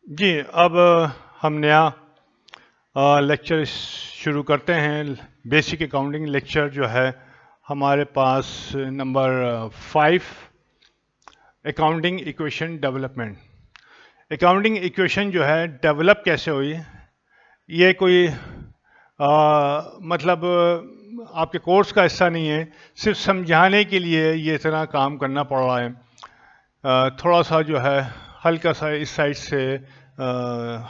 جی اب ہم نیا لیکچر شروع کرتے ہیں. بیسک اکاؤنٹنگ لیکچر جو ہے ہمارے پاس number 5 accounting equation development. Accounting equation جو ہے ڈیولپ کیسے ہوئی؟ یہ کوئی مطلب آپ کے کورس کا حصہ نہیں ہے، صرف سمجھانے کے لیے یہ اتنا کام کرنا پڑ رہا ہے. تھوڑا سا جو ہے ہلکا سا اس سائڈ سے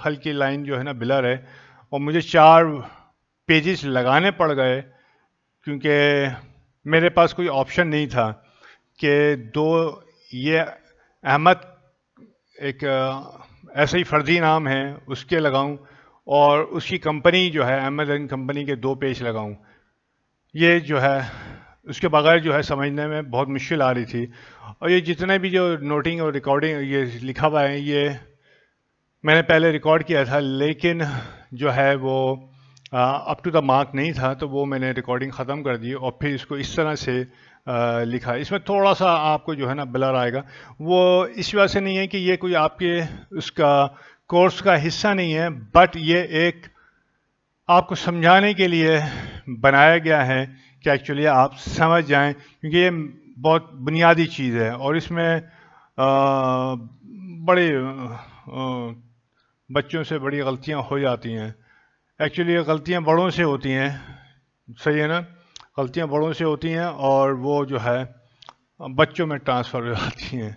ہلکی لائن جو ہے نا بلر ہے، اور مجھے 4 پیجز لگانے پڑ گئے کیونکہ میرے پاس کوئی آپشن نہیں تھا کہ یہ احمد ایک ایسا ہی فرضی نام ہے اس کے لگاؤں اور اس کی کمپنی جو ہے احمد اینڈ کمپنی کے 2 پیج لگاؤں. یہ جو ہے اس کے بغیر جو ہے سمجھنے میں بہت مشکل آ رہی تھی. اور یہ جتنے بھی جو نوٹنگ اور ریکارڈنگ یہ لکھا ہوا ہے یہ میں نے پہلے ریکارڈ کیا تھا، لیکن جو ہے وہ اپ ٹو دا مارک نہیں تھا، تو وہ میں نے ریکارڈنگ ختم کر دی اور پھر اس کو اس طرح سے لکھا. اس میں تھوڑا سا آپ کو جو ہے نا بلر آئے گا، وہ اس وجہ سے نہیں ہے کہ یہ کوئی آپ کے اس کا کورس کا حصہ نہیں ہے، بٹ یہ ایک آپ کو سمجھانے کے لیے بنایا گیا ہے کہ ایکچولی آپ سمجھ جائیں، کیونکہ یہ بہت بنیادی چیز ہے اور اس میں بڑے بچوں سے بڑی غلطیاں ہو جاتی ہیں. ایکچولی یہ غلطیاں بڑوں سے ہوتی ہیں، صحیح ہے نا؟ غلطیاں بڑوں سے ہوتی ہیں اور وہ جو ہے بچوں میں ٹرانسفر ہو جاتی ہیں.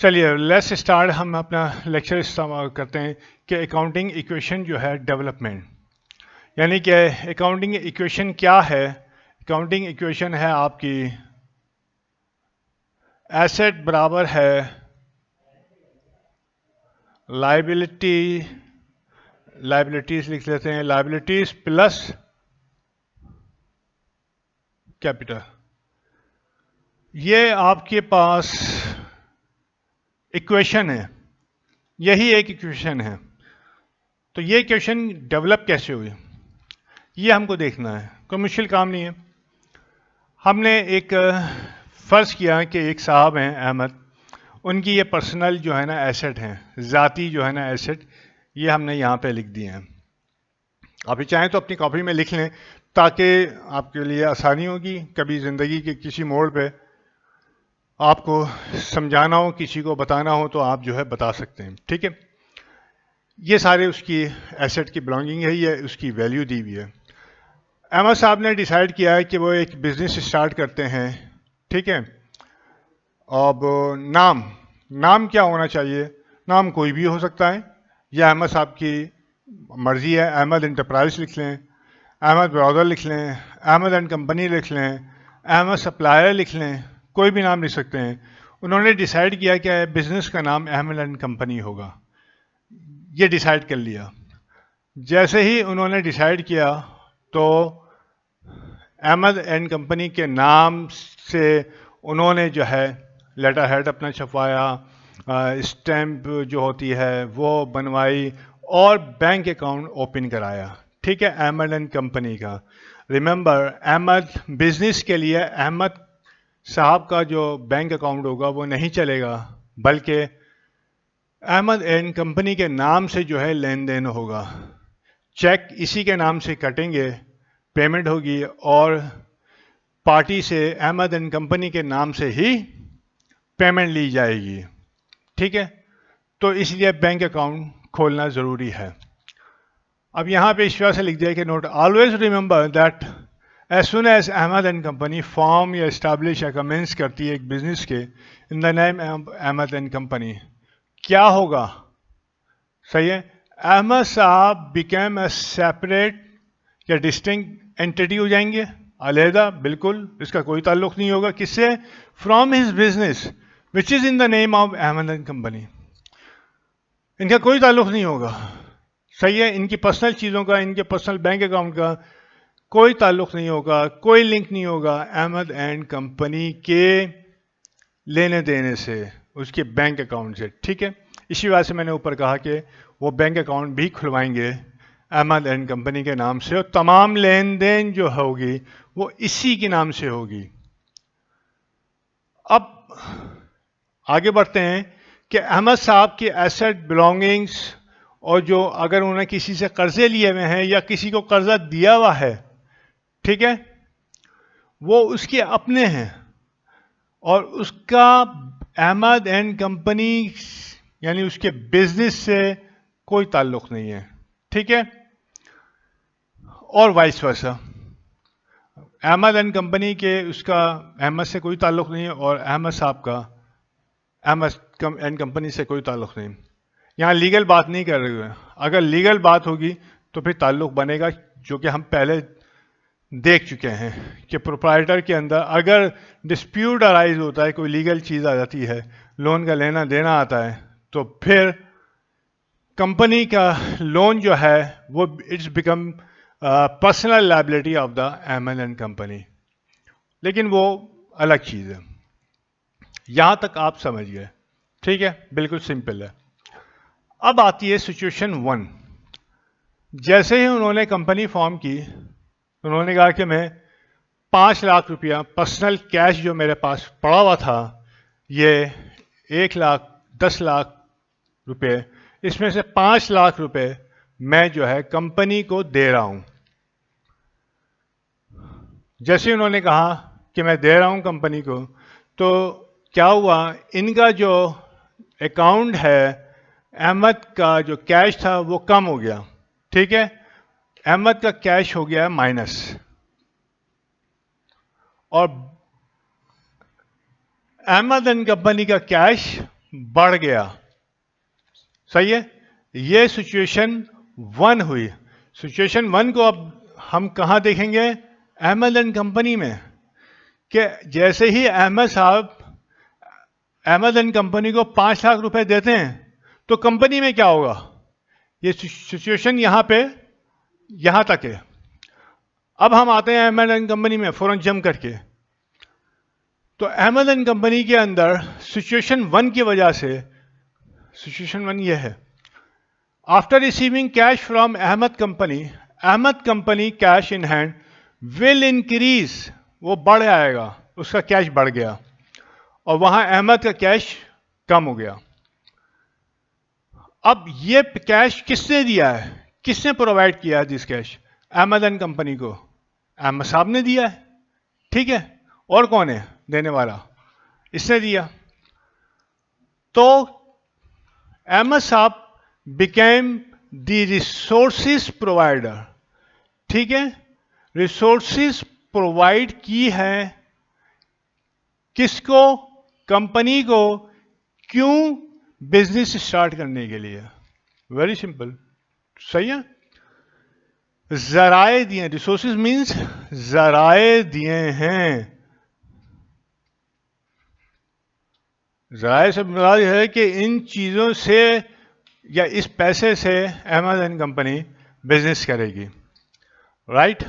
چلیے لیٹس اسٹارٹ. ہم اپنا لیکچر استعمال کرتے ہیں کہ اکاؤنٹنگ ایکویشن جو ہے ڈیولپمنٹ، یعنی کہ اکاؤنٹنگ ایکویشن کیا ہے. اکاؤنٹنگ ایکویشن ہے آپ کی ایسٹ برابر ہے لائبلٹیز لکھ لیتے ہیں، لائبلٹیز پلس کیپٹل. یہ آپ کے پاس ایکویشن ہے، یہی ایک ایکویشن ہے. تو یہ ایکویشن ڈیولپ کیسے ہوئی یہ ہم کو دیکھنا ہے، کوئی مشکل کام نہیں ہے. ہم نے ایک فرض کیا کہ ایک صاحب ہیں احمد، ان کی یہ پرسنل جو ہے نا ایسٹ ہیں، ذاتی جو ہے نا ایسٹ، یہ ہم نے یہاں پہ لکھ دیے ہیں. آپ چاہیں تو اپنی کاپی میں لکھ لیں تاکہ آپ کے لیے آسانی ہوگی. کبھی زندگی کے کسی موڑ پہ آپ کو سمجھانا ہو، کسی کو بتانا ہو تو آپ جو ہے بتا سکتے ہیں. ٹھیک ہے، یہ سارے اس کی ایسٹ کی بلانگنگ ہے، یہ اس کی ویلیو دی ہوئی ہے. احمد صاحب نے ڈیسائیڈ کیا ہے کہ وہ ایک بزنس اسٹارٹ کرتے ہیں. ٹھیک ہے، اب نام کیا ہونا چاہیے؟ نام کوئی بھی ہو سکتا ہے، یہ احمد صاحب کی مرضی ہے. احمد انٹرپرائز لکھ لیں، احمد براؤزر لکھ لیں، احمد اینڈ کمپنی لکھ لیں، احمد سپلائر لکھ لیں، کوئی بھی نام لکھ سکتے ہیں. انہوں نے ڈیسائیڈ کیا کہ بزنس کا نام احمد اینڈ کمپنی ہوگا، یہ ڈیسائیڈ کر لیا. جیسے ہی انہوں نے ڈیسائیڈ کیا تو احمد اینڈ کمپنی کے نام سے انہوں نے جو ہے لیٹر ہیڈ اپنا چھپوایا، اسٹیمپ جو ہوتی ہے وہ بنوائی اور بینک اکاؤنٹ اوپن کرایا. ٹھیک ہے، احمد اینڈ کمپنی کا. ریممبر، احمد بزنس کے لیے احمد صاحب کا جو بینک اکاؤنٹ ہوگا وہ نہیں چلے گا، بلکہ احمد اینڈ کمپنی کے نام سے جو ہے لین دین ہوگا. چیک اسی کے نام سے کٹیں گے، پیمنٹ ہوگی اور پارٹی سے احمد اینڈ کمپنی کے نام سے ہی پیمنٹ لی جائے گی. ٹھیک ہے، تو اس لیے بینک اکاؤنٹ کھولنا ضروری ہے. اب یہاں پہ اس طرح سے لکھ دیا کہ note always remember that as soon as Ahmad and company form یا اسٹیبلش یا کمنس کرتی ہے ایک بزنس کے in the name Ahmad and company, کیا ہوگا؟ صحیح ہے، احمد صاحب بیکیم اے سیپریٹ یا ڈسٹنکٹ اینٹی ہو جائیں گے، علیحدہ، بالکل اس کا کوئی تعلق نہیں ہوگا کس سے؟ From his business which is in the name of Ahmed and company. ان کا کوئی تعلق نہیں ہوگا. صحیح ہے، ان کی پرسنل چیزوں کا، ان کے پرسنل بینک اکاؤنٹ کا کوئی تعلق نہیں ہوگا، کوئی لنک نہیں ہوگا احمد اینڈ کمپنی کے لینے دینے سے، اس کے بینک اکاؤنٹ سے. ٹھیک ہے، اسی وجہ سے میں نے اوپر کہا کہ وہ بینک اکاؤنٹ بھی کھلوائیں گے احمد اینڈ کمپنی کے نام سے، اور تمام لین دین جو ہوگی وہ اسی کے نام سے ہوگی. اب آگے بڑھتے ہیں کہ احمد صاحب کی ایسٹ بلونگنگس اور جو اگر انہوں نے کسی سے قرضے لیے ہوئے ہیں یا کسی کو قرضہ دیا ہوا ہے، ٹھیک ہے، وہ اس کے اپنے ہیں اور اس کا احمد اینڈ کمپنی یعنی اس کے بزنس سے کوئی تعلق نہیں ہے، ٹھیک ہے، اور vice versa, Ahmad and company کے اس کا احمد سے کوئی تعلق نہیں ہے اور احمد صاحب کا احمد اینڈ کمپنی سے کوئی تعلق نہیں. یہاں لیگل بات نہیں کر رہے ہوئے. اگر لیگل بات ہوگی تو پھر تعلق بنے گا، جو کہ ہم پہلے دیکھ چکے ہیں کہ پروپرائٹر کے اندر اگر ڈسپیوٹ ارائز ہوتا ہے، کوئی لیگل چیز آ جاتی ہے، لون کا لینا دینا آتا ہے، تو پھر کمپنی کا لون جو ہے وہ it's become personal liability of the Ahmad and company, لیکن وہ الگ چیز ہے. یہاں تک آپ سمجھ گئے، ٹھیک ہے، بالکل سمپل ہے. اب آتی ہے سچویشن 1. جیسے ہی انہوں نے کمپنی فارم کی، انہوں نے کہا کہ میں 5 لاکھ روپیہ پرسنل کیش جو میرے پاس پڑا ہوا تھا، یہ 1,10 لاکھ روپے، اس میں سے 5 لاکھ روپے میں جو ہے کمپنی کو دے رہا ہوں. جیسے انہوں نے کہا کہ میں دے رہا ہوں کمپنی کو، تو کیا ہوا، ان کا جو اکاؤنٹ ہے، احمد کا جو کیش تھا وہ کم ہو گیا، ٹھیک ہے، احمد کا کیش ہو گیا مائنس اور احمد اینڈ کمپنی کا کیش بڑھ گیا. صحیح ہے، یہ سچویشن 1 ہوئی. سچویشن 1 کو اب ہم کہاں دیکھیں گے؟ احمد اینڈ کمپنی میں، کہ جیسے ہی احمد صاحب احمد اینڈ کمپنی کو 5 لاکھ روپے دیتے ہیں تو کمپنی میں کیا ہوگا؟ یہ سچویشن یہاں تک ہے. اب ہم آتے ہیں احمد اینڈ کمپنی میں فوراً جمپ کر کے. تو احمد اینڈ کمپنی کے اندر سچویشن 1 کی وجہ سے، سچویشن 1 یہ ہے، after receiving cash from Ahmad company cash in hand will increase, وہ بڑھ آئے گا، اس کا کیش بڑھ گیا اور وہاں احمد کا کیش کم ہو گیا. اب یہ کیش کس نے دیا ہے؟ کس نے پرووائڈ کیا ہے this cash? Ahmad and company کو احمد صاحب نے دیا ہے، ٹھیک ہے، اور کون ہے دینے والا؟ اس نے دیا. تو احمد صاحب بیکیم دی ریسورسز پرووائڈر، ٹھیک ہے، ریسورسز پرووائڈ کی ہے کس کو؟ کمپنی کو. کیوں؟ بزنس اسٹارٹ کرنے کے لیے. ویری سمپل، صحیح ہے، ذرائع دیے، ریسورسز مینس ذرائع دیے ہیں. ذرائع سے مراد یہ ہے کہ ان چیزوں سے یا اس پیسے سے احمد اینڈ کمپنی بزنس کرے گی، رائٹ.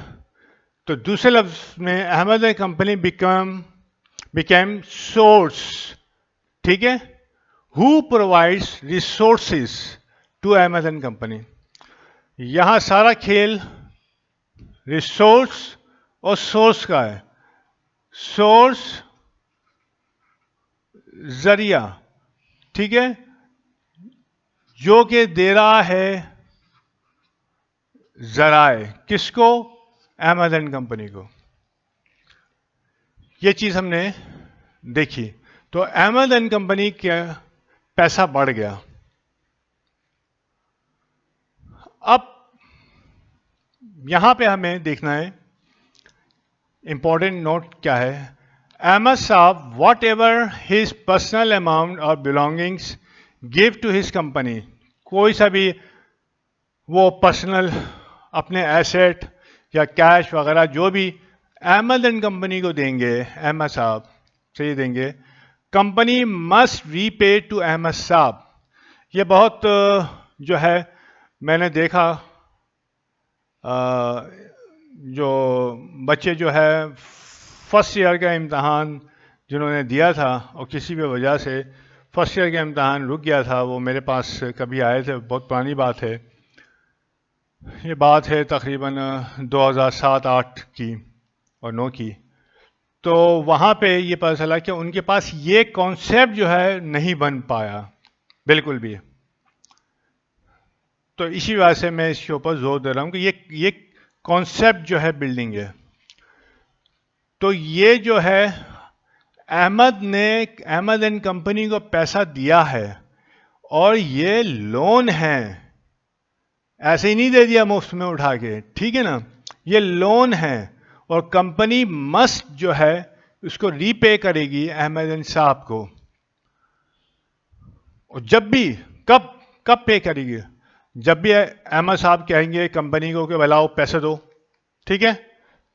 تو دوسرے لفظ میں Ahmad and company become source, ٹھیک ہے، who provides resources to Ahmad and company. یہاں سارا کھیل ریسورس اور سورس کا ہے. سورس ذریعہ، ٹھیک ہے، جو کہ دے رہا ہے ذرائع، کس کو؟ احمد اینڈ کمپنی کو. یہ چیز ہم نے دیکھی. تو احمد اینڈ کمپنی کا پیسہ بڑھ گیا. اب یہاں پہ ہمیں دیکھنا ہے امپورٹنٹ نوٹ کیا ہے. احمد صاحب what ever his personal amount اور بلونگنگس گیو ٹو ہز کمپنی، کوئی سا بھی وہ پرسنل اپنے ایسٹ یا کیش وغیرہ جو بھی احمد اینڈ کمپنی کو دیں گے، احمد صاحب سے دیں گے، company must repay to Ahmad صاحب. یہ بہت جو ہے میں نے دیکھا، جو بچے جو ہے فرسٹ ایئر کا امتحان جنہوں نے دیا تھا اور کسی بھی وجہ سے فرسٹ ایئر کا امتحان رک گیا تھا، وہ میرے پاس کبھی آئے تھے. بہت پرانی بات ہے، یہ بات ہے تقریباً 2007-8 کی اور 9 کی. تو وہاں پہ یہ پتہ چلا کہ ان کے پاس یہ کانسیپٹ جو ہے نہیں بن پایا بالکل بھی. تو اسی وجہ سے میں اس کے اوپر زور دے رہا ہوں کہ یہ کانسیپٹ جو ہے بلڈنگ ہے. تو یہ جو ہے احمد اینڈ کمپنی کو پیسہ دیا ہے اور یہ لون ہے، ایسے ہی نہیں دے دیا مفت میں اٹھا کے، ٹھیک ہے نا. یہ لون ہے اور کمپنی مسٹ جو ہے اس کو ری پے کرے گی احمد اینڈ صاحب کو. اور جب بھی کب پے کرے گی؟ جب بھی احمد صاحب کہیں گے کمپنی کو کہ بلاؤ پیسے دو، ٹھیک ہے.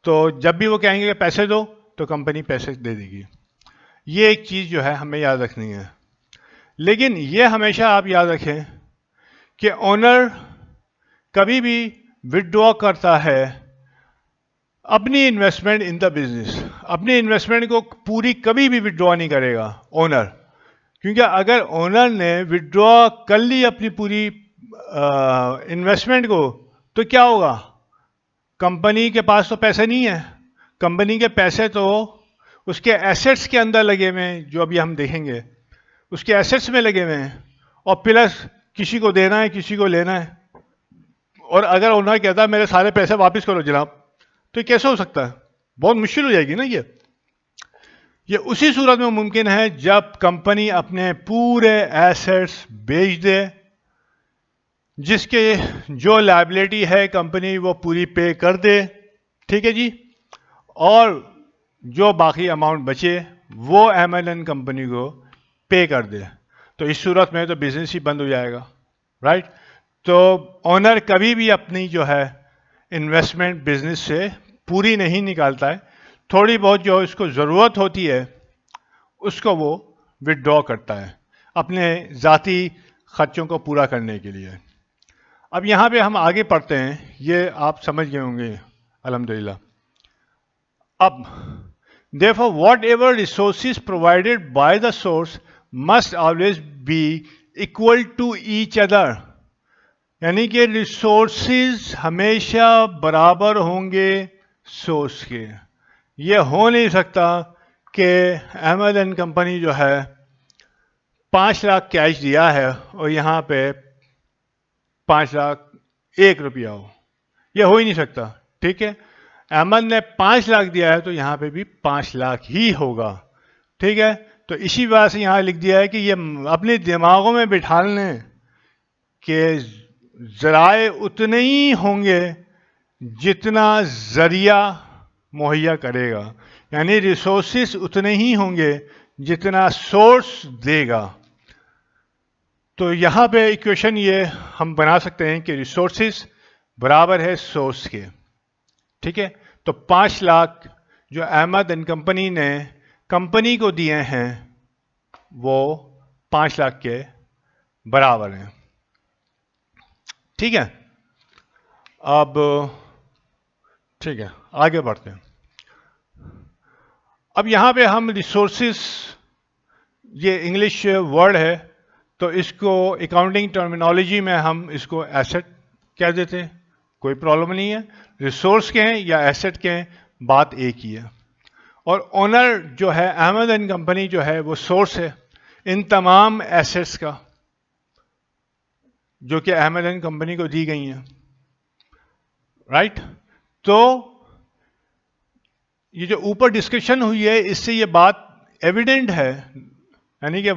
تو جب بھی وہ کہیں گے کہ پیسے دو تو کمپنی پیسے دے دے گی. یہ ایک چیز جو ہے ہمیں یاد رکھنی ہے. لیکن یہ ہمیشہ آپ یاد رکھیں کہ اونر کبھی بھی وڈرا کرتا ہے اپنی انویسٹمنٹ ان دا بزنس. اپنی انویسٹمنٹ کو پوری کبھی بھی وڈرا نہیں کرے گا اونر. کیونکہ اگر اونر نے وڈرا کر لی اپنی پوری انویسٹمنٹ کو تو کیا ہوگا؟ کمپنی کے پاس تو پیسے نہیں ہے. کمپنی کے پیسے تو اس کے ایسٹس کے اندر لگے ہوئے ہیں، جو ابھی ہم دیکھیں گے اس کے ایسٹس میں لگے ہوئے ہیں، اور پلس کسی کو دینا ہے کسی کو لینا ہے. اور اگر اونر کہتا ہے میرے سارے پیسے واپس کرو جناب، تو یہ کیسے ہو سکتا ہے؟ بہت مشکل ہو جائے گی نا. یہ اسی صورت میں ممکن ہے جب کمپنی اپنے پورے ایسٹس بیچ دے، جس کے جو لائبلٹی ہے کمپنی وہ پوری پے کر دے، ٹھیک ہے جی. اور جو باقی اماؤنٹ بچے وہ احمد اینڈ کمپنی کو پے کر دے. تو اس صورت میں تو بزنس ہی بند ہو جائے گا، رائٹ. تو اونر کبھی بھی اپنی جو ہے انویسٹمنٹ بزنس سے پوری نہیں نکالتا ہے. تھوڑی بہت جو اس کو ضرورت ہوتی ہے اس کو وہ وڈرا کرتا ہے اپنے ذاتی خرچوں کو پورا کرنے کے لیے. اب یہاں پہ ہم آگے پڑھتے ہیں، یہ آپ سمجھ گئے ہوں گے الحمدللہ. اب therefore whatever resources provided by the source must always be equal to each other. یعنی کہ ریسورسز ہمیشہ برابر ہوں گے سورس کے. یہ ہو نہیں سکتا کہ احمد اینڈ کمپنی جو ہے 5 لاکھ کیش دیا ہے اور یہاں پہ 5 لاکھ 1 روپیہ ہو. یہ ہو ہی نہیں سکتا، ٹھیک ہے. احمد نے 5 لاکھ دیا ہے تو یہاں پہ بھی 5 لاکھ ہی ہوگا، ٹھیک ہے. تو اسی وجہ سے یہاں لکھ دیا ہے کہ یہ اپنے دماغوں میں بٹھا لیں کہ ذرائع اتنے ہی ہوں گے جتنا ذریعہ مہیا کرے گا. یعنی ریسورسز اتنے ہی ہوں گے جتنا سورس دے گا. تو یہاں پہ ایکویشن یہ ہم بنا سکتے ہیں کہ ریسورسز برابر ہے سورس کے، ٹھیک ہے. تو 5 لاکھ جو احمد اینڈ کمپنی نے کمپنی کو دیے ہیں وہ 5 لاکھ کے برابر ہیں، ٹھیک ہے. اب ٹھیک ہے آگے بڑھتے ہیں. اب یہاں پہ ہم ریسورسز، یہ انگلش ورڈ ہے تو اس کو اکاؤنٹنگ ٹرمینالوجی میں ہم اس کو ایسٹ کہہ دیتے ہیں، کوئی پرابلم نہیں ہے. ریسورس کے ہیں یا ایسٹ کے ہیں، بات ایک ہی ہے. اور اونر جو ہے احمد اینڈ کمپنی جو ہے وہ سورس ہے ان تمام ایسٹس کا جو کہ احمد اینڈ کمپنی کو دی گئی ہیں، رائٹ. تو یہ جو اوپر ڈسکشن ہوئی ہے اس سے یہ بات ایویڈنٹ ہے، یعنی کہ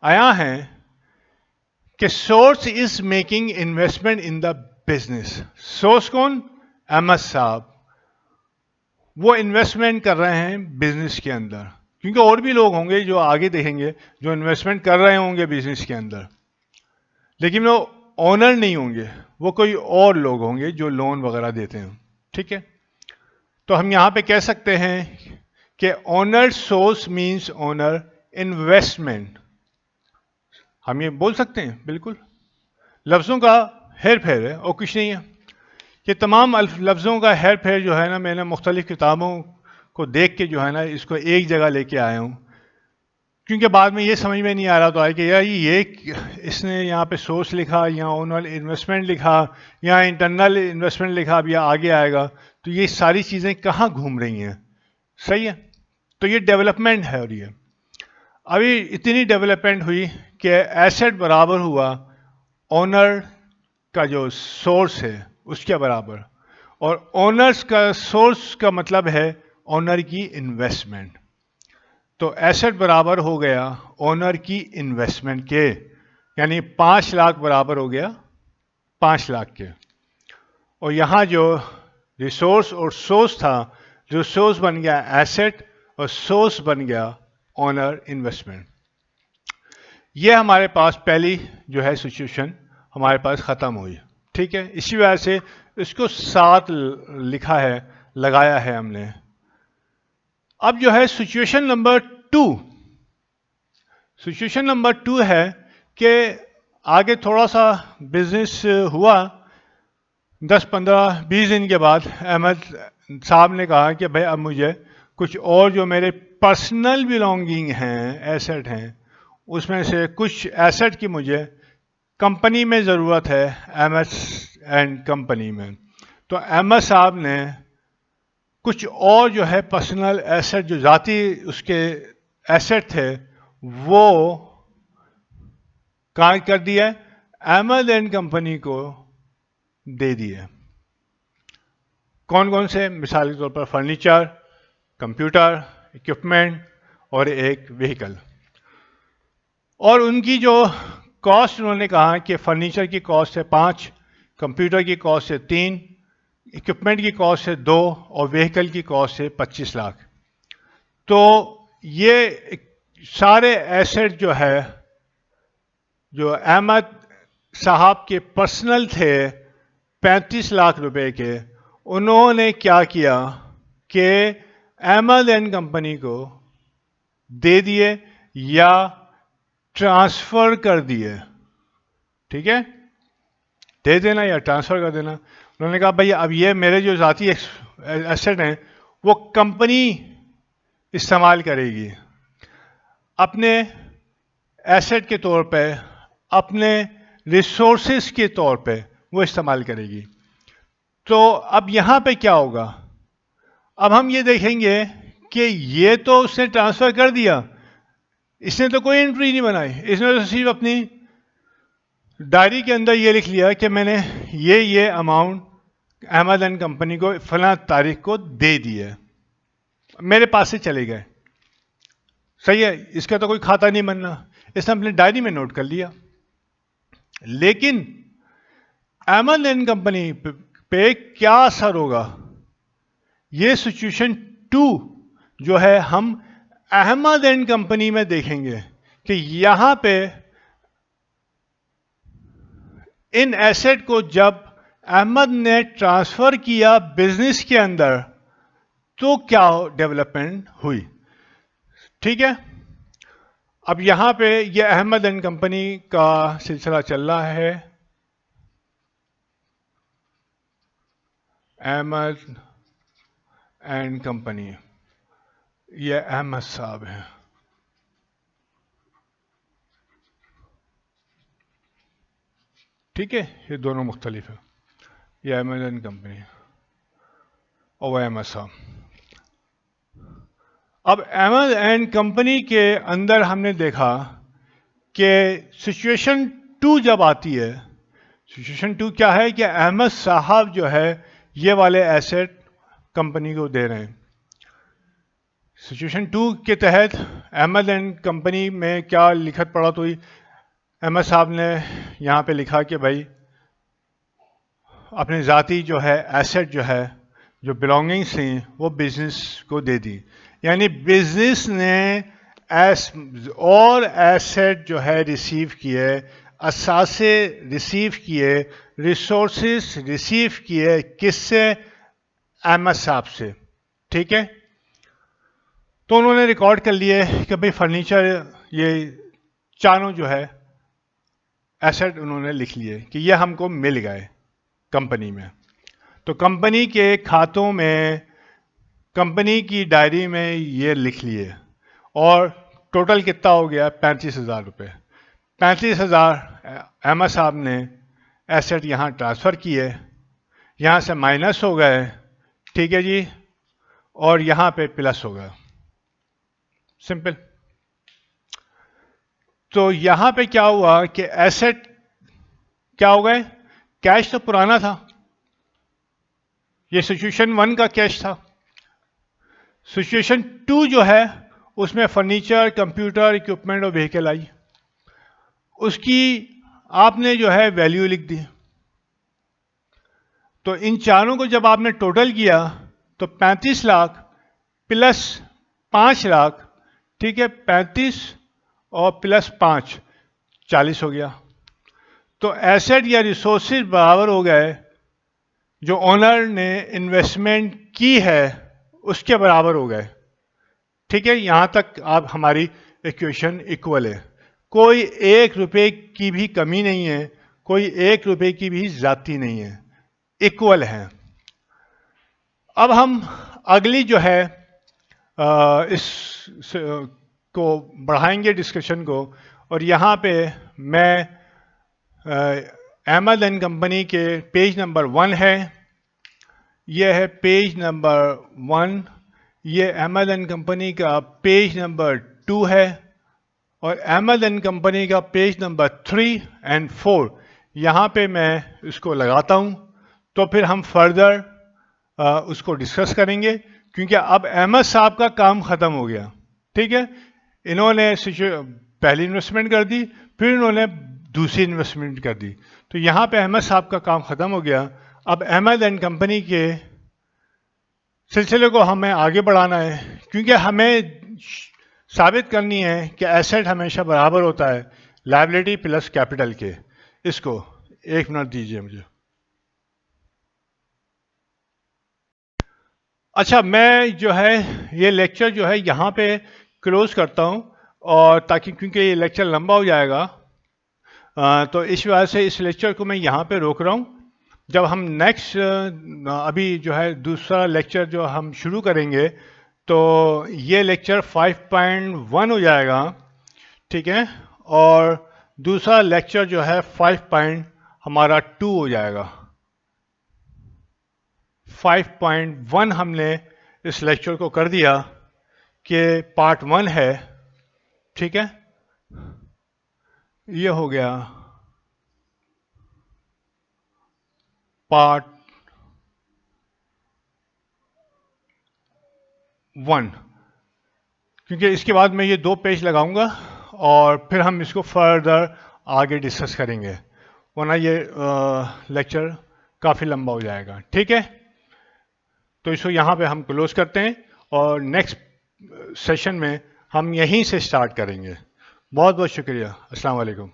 آیا ہے کہ source is making investment in the business. Source کون؟ احمد صاحب. وہ انویسٹمنٹ کر رہے ہیں بزنس کے اندر، کیونکہ اور بھی لوگ ہوں گے جو آگے دیکھیں گے جو انویسٹمنٹ کر رہے ہوں گے بزنس کے اندر، لیکن وہ اونر نہیں ہوں گے، وہ کوئی اور لوگ ہوں گے جو لون وغیرہ دیتے ہیں، ٹھیک ہے. تو ہم یہاں پہ کہہ سکتے ہیں کہ owner source means owner investment. ہم یہ بول سکتے ہیں، بالکل لفظوں کا ہیر پھیر ہے اور کچھ نہیں ہے. یہ تمام لفظوں کا ہیر پھیر جو ہے نا میں نے مختلف کتابوں کو دیکھ کے جو ہے نا اس کو ایک جگہ لے کے آیا ہوں، کیونکہ بعد میں یہ سمجھ میں نہیں آ رہا تو کہ یار یہ اس نے یہاں پہ سورس لکھا یا اونر انویسٹمنٹ لکھا یا انٹرنل انویسٹمنٹ لکھا، اب یہ آگے آئے گا تو یہ ساری چیزیں کہاں گھوم رہی ہیں. صحیح ہے. تو یہ ڈیولپمنٹ ہے اور یہ ابھی اتنی ڈیولپمنٹ ہوئی کہ ایسٹ برابر ہوا اونر کا جو سورس ہے اس کے برابر، اور اونرز کا سورس کا مطلب ہے اونر کی انویسٹمنٹ. تو ایسٹ برابر ہو گیا اونر کی انویسٹمنٹ کے، یعنی 5 لاکھ برابر ہو گیا 5 لاکھ کے. اور یہاں جو ریسورس اور سورس تھا، ریسورس بن گیا ایسٹ اور سورس بن گیا اونر انویسٹمنٹ. یہ ہمارے پاس پہلی جو ہے سچویشن ہمارے پاس ختم ہوئی. ٹھیک ہے، اسی وجہ سے اس کو ساتھ لکھا ہے، لگایا ہے ہم نے. اب جو ہے سچویشن نمبر 2، سچویشن نمبر 2 ہے کہ آگے تھوڑا سا بزنس ہوا. 10-15-20 دن کے بعد احمد صاحب نے کہا کہ بھائی اب مجھے کچھ اور جو میرے پرسنل بلونگنگ ہیں، ایسٹ ہیں، اس میں سے کچھ ایسٹ کی مجھے کمپنی میں ضرورت ہے، احمد اینڈ کمپنی میں. تو احمد صاحب نے کچھ اور جو ہے پرسنل ایسٹ، جو ذاتی اس کے ایسٹ تھے، وہ کہاں کر دیا، احمد اینڈ کمپنی کو دے دیے. کون کون سے؟ مثال کے طور پر فرنیچر، کمپیوٹر، اکوپمنٹ اور ایک وہیکل. اور ان کی جو کاسٹ انہوں نے کہا کہ فرنیچر کی کاسٹ ہے 5، کمپیوٹر کی کاسٹ ہے 3، اکوپمنٹ کی کاسٹ ہے 2 اور وہیکل کی کاسٹ ہے 25 لاکھ. تو یہ سارے ایسٹ جو ہے جو احمد صاحب کے پرسنل تھے 35 لاکھ روپے کے، انہوں نے کیا کیا کہ احمد اینڈ کمپنی کو دے دیے یا ٹرانسفر کر دیے. ٹھیک ہے، دے دینا یا ٹرانسفر کر دینا. انہوں نے کہا بھائی اب یہ میرے جو ذاتی ایسٹ ہیں وہ کمپنی استعمال کرے گی اپنے ایسٹ کے طور پہ، اپنے ریسورسز کے طور پہ وہ استعمال کرے گی. تو اب یہاں پہ کیا ہوگا؟ اب ہم یہ دیکھیں گے کہ یہ تو اس نے ٹرانسفر کر دیا، اس نے تو کوئی انٹری نہیں بنائی، اس نے تو صرف اپنی ڈائری کے اندر یہ لکھ لیا کہ میں نے یہ اماؤنٹ احمد اینڈ کمپنی کو فلاں تاریخ کو دے دیے، میرے پاس سے چلے گئے. صحیح ہے، اس کا تو کوئی کھاتا نہیں بننا، اس نے اپنی ڈائری میں نوٹ کر لیا. لیکن احمد اینڈ کمپنی پہ کیا اثر ہوگا؟ یہ سچویشن 2 جو ہے ہم احمد اینڈ کمپنی میں دیکھیں گے کہ یہاں پہ ان ایسٹ کو جب احمد نے ٹرانسفر کیا بزنس کے اندر تو کیا ڈیولپمنٹ ہوئی. ٹھیک ہے، اب یہاں پہ یہ احمد اینڈ کمپنی کا سلسلہ چل رہا ہے. احمد اینڈ کمپنی، یہ احمد صاحب ہیں. ٹھیک ہے، یہ دونوں مختلف ہیں، یہ احمد اینڈ کمپنی اور وہ احمد صاحب. اب احمد اینڈ کمپنی کے اندر ہم نے دیکھا کہ سچویشن 2 جب آتی ہے، سچویشن 2 کیا ہے کہ احمد صاحب جو ہے یہ والے ایسٹ کمپنی کو دے رہے ہیں. سچویشن 2 کے تحت احمد اینڈ کمپنی میں کیا لکھت پڑھت ہوئی؟ احمد صاحب نے یہاں پہ لکھا کہ بھائی اپنے ذاتی جو ہے ایسٹ جو ہے، جو بلونگنگس تھیں، وہ بزنس کو دے دی. یعنی بزنس نے اور ایسٹ جو ہے ریسیو کیے، اثاثے ریسیو کیے، ریسورسز ریسیو کیے، کس سے؟ احمد صاحب سے. ٹھیک ہے، تو انہوں نے ریکارڈ کر لیے کہ بھئی فرنیچر، یہ چاروں جو ہے ایسٹ انہوں نے لکھ لیے کہ یہ ہم کو مل گئے کمپنی میں. تو کمپنی کے کھاتوں میں، کمپنی کی ڈائری میں یہ لکھ لیے، اور ٹوٹل کتنا ہو گیا؟ 35,000 روپے. 35,000 احمد صاحب نے ایسٹ یہاں ٹرانسفر کیے، یہاں سے مائنس ہو گئے. ٹھیک ہے جی، اور یہاں پہ پلس ہو گیا. سمپل. تو یہاں پہ کیا ہوا کہ ایسٹ کیا ہو گئے؟ کیش تو پرانا تھا، یہ سچویشن 1 کا کیش تھا. سچویشن 2 جو ہے اس میں فرنیچر، کمپیوٹر، اکوپمنٹ اور وہیکل آئی. اس کی آپ نے جو ہے ویلیو لکھ دی. تو ان چاروں کو جب آپ نے ٹوٹل کیا تو 35 لاکھ پلس 5 لاکھ، ٹھیک ہے، 35 اور پلس 5 40 ہو گیا. تو ایسٹ یا ریسورسز برابر ہو گئے جو اونر نے انویسٹمنٹ کی ہے اس کے برابر ہو گئے. ٹھیک ہے، یہاں تک آپ ہماری ایکویشن ایکول ہے. کوئی 1 روپے کی بھی کمی نہیں ہے، کوئی 1 روپے کی بھی زیادتی نہیں ہے، ایکول ہے. اب ہم اگلی جو ہے اس کو بڑھائیں گے ڈسکشن کو، اور یہاں پہ میں احمد اینڈ کمپنی کے پیج نمبر 1 ہے، یہ ہے پیج نمبر 1، یہ احمد اینڈ کمپنی کا پیج نمبر 2 ہے، اور احمد اینڈ کمپنی کا پیج نمبر 3 اینڈ 4 یہاں پہ میں اس کو لگاتا ہوں. تو پھر ہم فردر اس کو ڈسکس کریں گے، کیونکہ اب احمد صاحب کا کام ختم ہو گیا. ٹھیک ہے، انہوں نے پہلی انویسٹمنٹ کر دی، پھر انہوں نے دوسری انویسٹمنٹ کر دی. تو یہاں پہ احمد صاحب کا کام ختم ہو گیا. اب احمد اینڈ کمپنی کے سلسلے کو ہمیں آگے بڑھانا ہے، کیونکہ ہمیں ثابت کرنی ہے کہ ایسٹ ہمیشہ برابر ہوتا ہے لائبلٹی پلس کیپٹل کے. اس کو 1 منٹ دیجیے مجھے. اچھا، میں جو ہے یہ لیکچر جو ہے یہاں پہ کلوز کرتا ہوں، اور تاکہ کیونکہ یہ لیکچر لمبا ہو جائے گا، تو اس وجہ سے اس لیکچر کو میں یہاں پہ روک رہا ہوں. جب ہم نیکسٹ ابھی جو ہے دوسرا لیکچر جو ہم شروع کریں گے تو یہ لیکچر 5.1 ہو جائے گا. ٹھیک ہے، اور دوسرا لیکچر جو ہے 5.ہمارا 2 ہو جائے گا. 5.1 ہم نے اس لیکچر کو کر دیا کہ پارٹ 1 ہے. ٹھیک ہے، یہ ہو گیا پارٹ 1. کیونکہ اس کے بعد میں یہ 2 پیج لگاؤں گا اور پھر ہم اس کو فردر آگے ڈسکس کریں گے، ورنہ یہ لیکچر کافی لمبا ہو جائے گا. ٹھیک ہے، تو اس کو یہاں پہ ہم کلوز کرتے ہیں، اور نیکسٹ سیشن میں ہم یہیں سے سٹارٹ کریں گے. بہت بہت شکریہ. السلام علیکم.